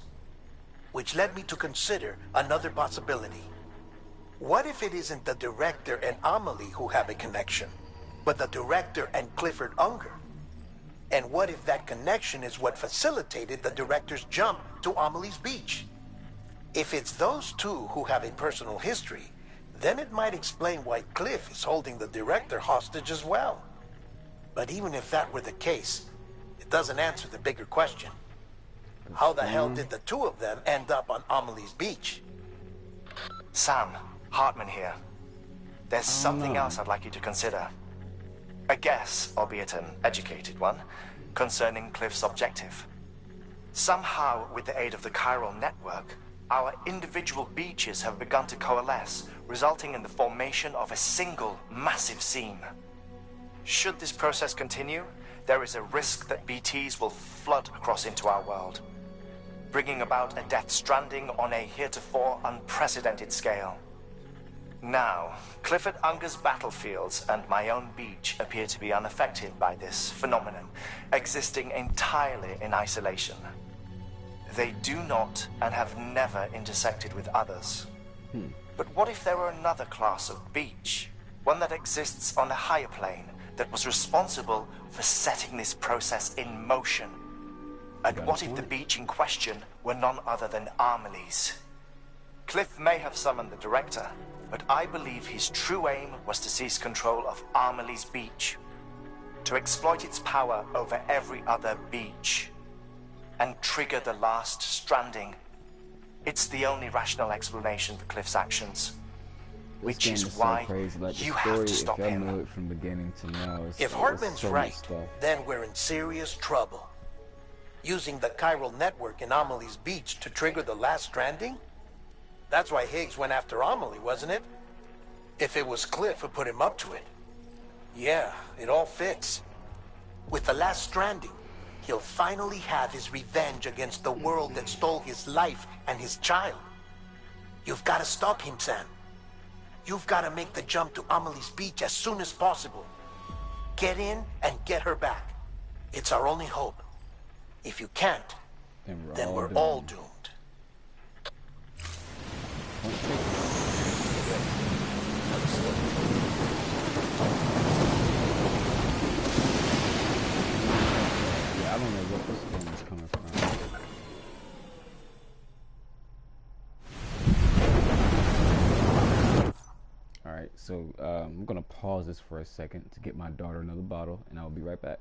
Which led me to consider another possibility. What if it isn't the director and Amelie who have a connection, but the director and Clifford Unger? And what if that connection is what facilitated the director's jump to Amelie's beach? If it's those two who have a personal history, then it might explain why Cliff is holding the director hostage as well. But even if that were the case, it doesn't answer the bigger question. How the hell did the two of them end up on Amelie's beach?
Sam, Hartman here. There's something else I'd like you to consider. A guess, albeit an educated one, concerning Cliff's objective. Somehow, with the aid of the chiral network, our individual beaches have begun to coalesce, resulting in the formation of a single massive seam. Should this process continue, there is a risk that BTs will flood across into our world, bringing about a death stranding on a heretofore unprecedented scale. Now, Clifford Unger's battlefields and my own beach appear to be unaffected by this phenomenon, existing entirely in isolation. They do not and have never intersected with others. But what if there were another class of beach, one that exists on a higher plane, that was responsible for setting this process in motion? And what if the beach in question were none other than Amelie's? Cliff may have summoned the director, but I believe his true aim was to seize control of Amelie's beach, to exploit its power over every other beach, and trigger the last stranding. It's the only rational explanation for Cliff's actions, which is why you have to stop him.
Know it from beginning to now,
if Hartman's right, then we're in serious trouble. Using the chiral network in Amelie's beach to trigger the last stranding? That's why Higgs went after Amelie, wasn't it? If it was Cliff who put him up to it. Yeah, it all fits. With the last stranding, he'll finally have his revenge against the world that stole his life and his child. You've got to stop him, Sam. You've got to make the jump to Amelie's beach as soon as possible. Get in and get her back. It's our only hope. If you can't, then we're all doomed.
Yeah, I don't know what this game is coming from. Alright, so I'm gonna pause this for a second to get my daughter another bottle, and I'll be right back.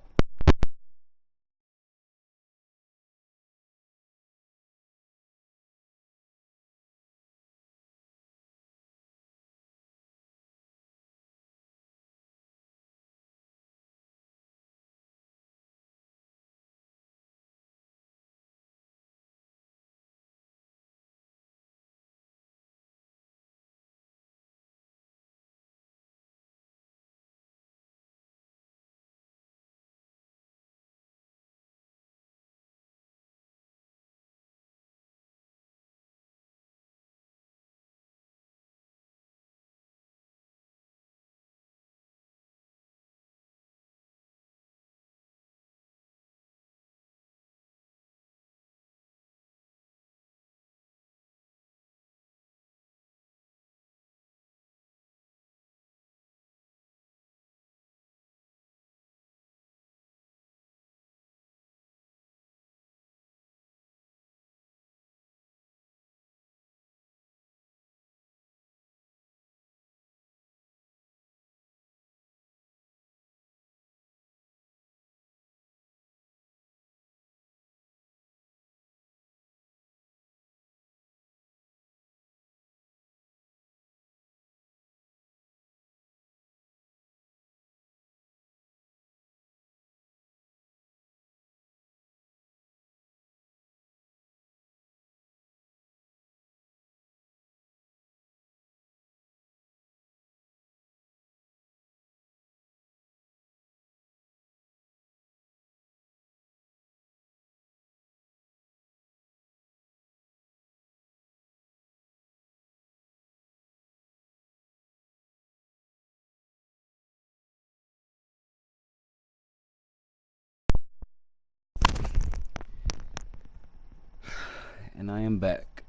And I am back.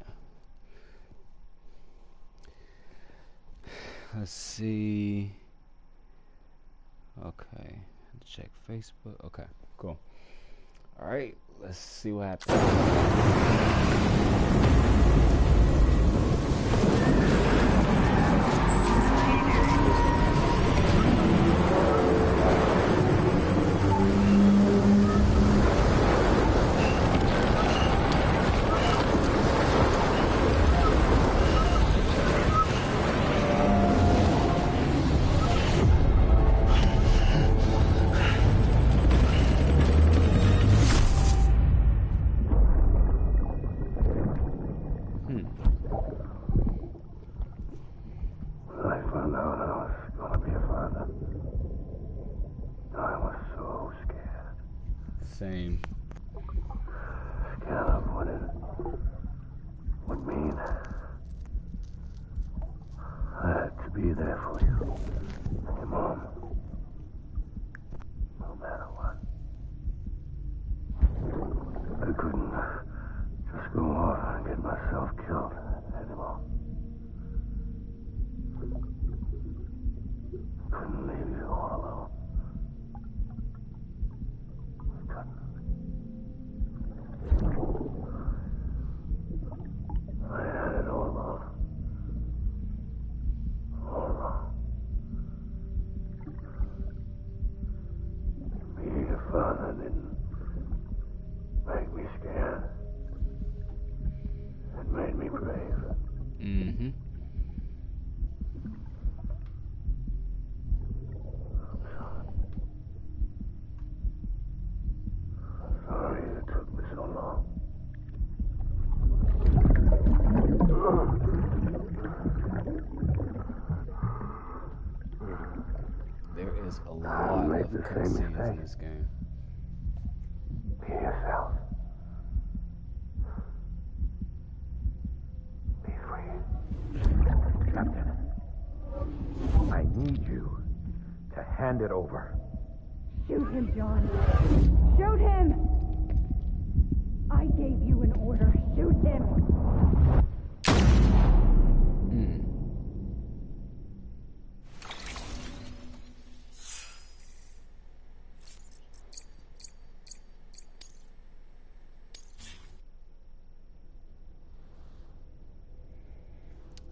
Let's see. Okay, check Facebook. Okay, cool. All right, let's see what happens. Same.
Scared of what it would mean. I had to be there for you, your mom, no matter what. I couldn't just go off and get myself killed anymore. Couldn't leave you all alone. Made me scared. It made me brave.
Mm-hmm.
Sorry it took me so long.
There is a lot of cutscenes in this game.
Be yourself. Be free. Captain, I need you to hand it over.
Shoot him, John. Shoot him! I gave you an order. Shoot him!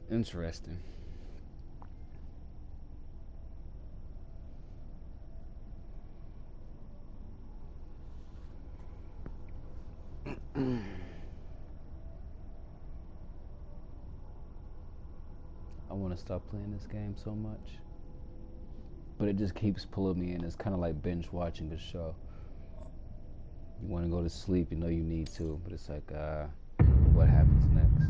Interesting. I want to stop playing this game so much, but it just keeps pulling me in. It's kind of like binge watching a show. You want to go to sleep, you know you need to, but it's like, what happens next?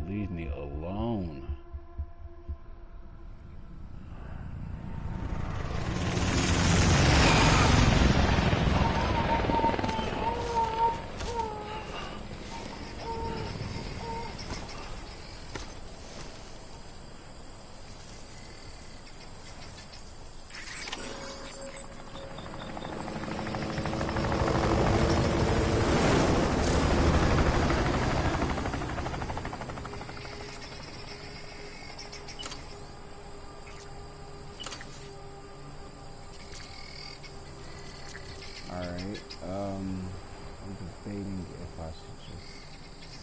Leave me alone. I'm debating if I should just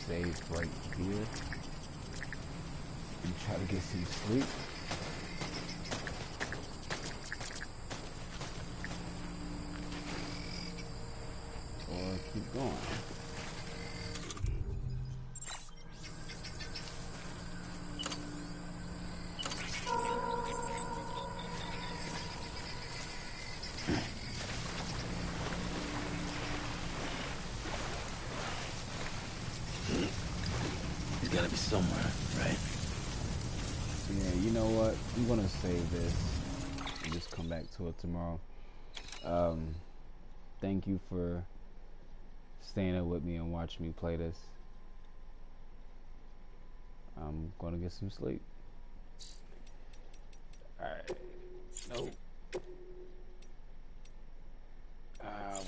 save right here and try to get some sleep. Or keep going.
Gotta be somewhere, right?
Yeah, you know what? I'm gonna save this and just come back to it tomorrow. Thank you for staying up with me and watching me play this. I'm gonna get some sleep. Alright. Nope. We'll